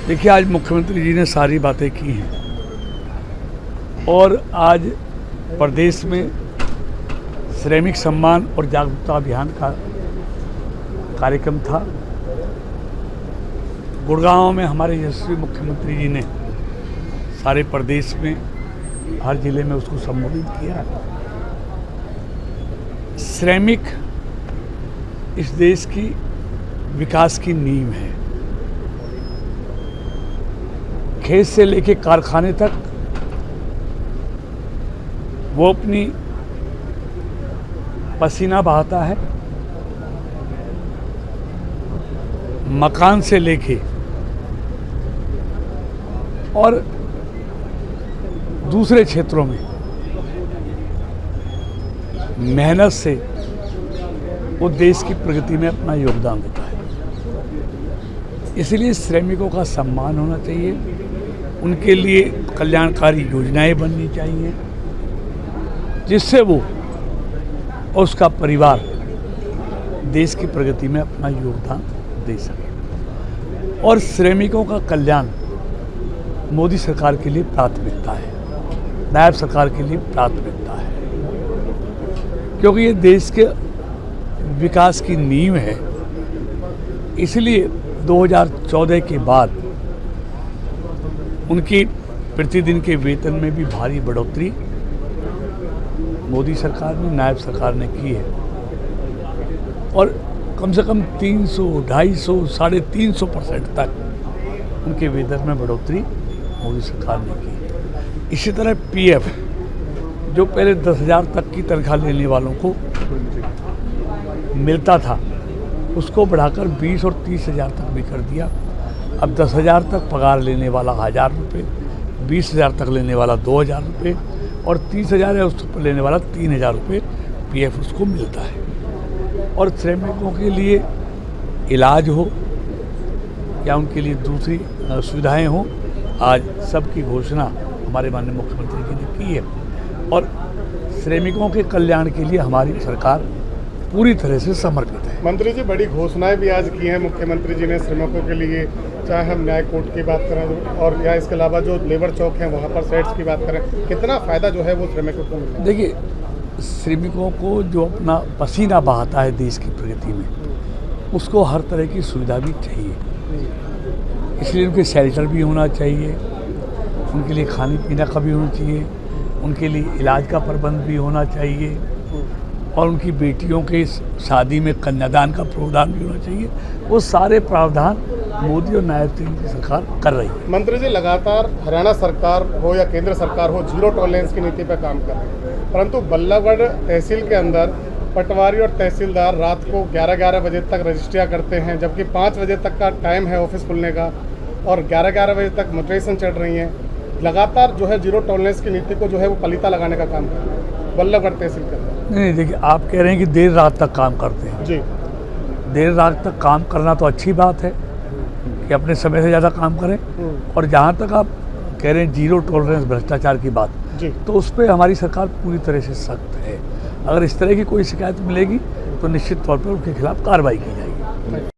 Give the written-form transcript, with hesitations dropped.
देखिए, आज मुख्यमंत्री जी ने सारी बातें की हैं और आज प्रदेश में श्रमिक सम्मान और जागरूकता अभियान का कार्यक्रम था। गुड़गांव में हमारे यशस्वी मुख्यमंत्री जी ने सारे प्रदेश में हर जिले में उसको संबोधित किया। श्रमिक इस देश की विकास की नींव है। खेत से लेके कारखाने तक वो अपनी पसीना बहाता है। मकान से लेके और दूसरे क्षेत्रों में मेहनत से वो देश की प्रगति में अपना योगदान देता है। इसलिए श्रमिकों का सम्मान होना चाहिए, उनके लिए कल्याणकारी योजनाएं बननी चाहिए जिससे वो और उसका परिवार देश की प्रगति में अपना योगदान दे सके। और श्रमिकों का कल्याण मोदी सरकार के लिए प्राथमिकता है, नायब सरकार के लिए प्राथमिकता है, क्योंकि ये देश के विकास की नींव है। इसलिए 2014 के बाद उनकी प्रतिदिन के वेतन में भी भारी बढ़ोतरी मोदी सरकार ने, नायब सरकार ने की है और कम से कम 300, 250, 350% तक उनके वेतन में बढ़ोतरी मोदी सरकार ने की। इसी तरह पीएफ जो पहले 10,000 तक की तनख्वाह लेने वालों को मिलता था, उसको बढ़ाकर 20 और 30,000 तक भी कर दिया। अब 10,000 तक पगार लेने वाला 1,000 रुपये, 20,000 तक लेने वाला 2,000 रुपये और 30,000 है उस पर लेने वाला 3,000 रुपये पीएफ उसको मिलता है। और श्रमिकों के लिए इलाज हो या उनके लिए दूसरी सुविधाएं हो, आज सबकी घोषणा हमारे माननीय मुख्यमंत्री जी ने की है और श्रमिकों के कल्याण के लिए हमारी सरकार पूरी तरह से समर्पित है। मंत्री जी, बड़ी घोषणाएं भी आज की हैं मुख्यमंत्री जी ने श्रमिकों के लिए, चाहे हम न्याय कोर्ट की बात करें और या इसके अलावा जो लेबर चौक हैं वहाँ पर सेट्स की बात करें, कितना फ़ायदा जो है वो श्रमिकों को मिलता है? देखिए, श्रमिकों को जो अपना पसीना बहाता है देश की प्रगति में, उसको हर तरह की सुविधा भी चाहिए। इसलिए उनके शेल्टर भी होना चाहिए, उनके लिए खाने पीने का भी होना चाहिए, उनके लिए इलाज का प्रबंध भी होना चाहिए और उनकी बेटियों के शादी में कन्यादान का प्रावधान भी होना चाहिए। वो सारे प्रावधान मोदी और नायब सिंह की सरकार कर रही है। मंत्री जी, लगातार हरियाणा सरकार हो या केंद्र सरकार हो, जीरो टॉलरेंस की नीति पर काम कर रही है, परंतु बल्लभगढ़ तहसील के अंदर पटवारी और तहसीलदार रात को 11-11 बजे तक रजिस्ट्रियाँ करते हैं, जबकि 5 बजे तक का टाइम है ऑफिस खुलने का और 11-11 बजे तक मोटरेशन चल रही हैं। लगातार जो है जीरो टॉलरेंस की नीति को जो है वो पलीता लगाने का काम कर रहे हैं बल्लभगढ़ तहसील के अंदर। नहीं, देखिए, आप कह रहे हैं कि देर रात तक काम करते हैं जी। देर रात तक काम करना तो अच्छी बात है कि अपने समय से ज़्यादा काम करें। और जहाँ तक आप कह रहे हैं जीरो टॉलरेंस भ्रष्टाचार की बात जी, तो उस पर हमारी सरकार पूरी तरह से सख्त है। अगर इस तरह की कोई शिकायत मिलेगी तो निश्चित तौर पर उनके खिलाफ कार्रवाई की जाएगी।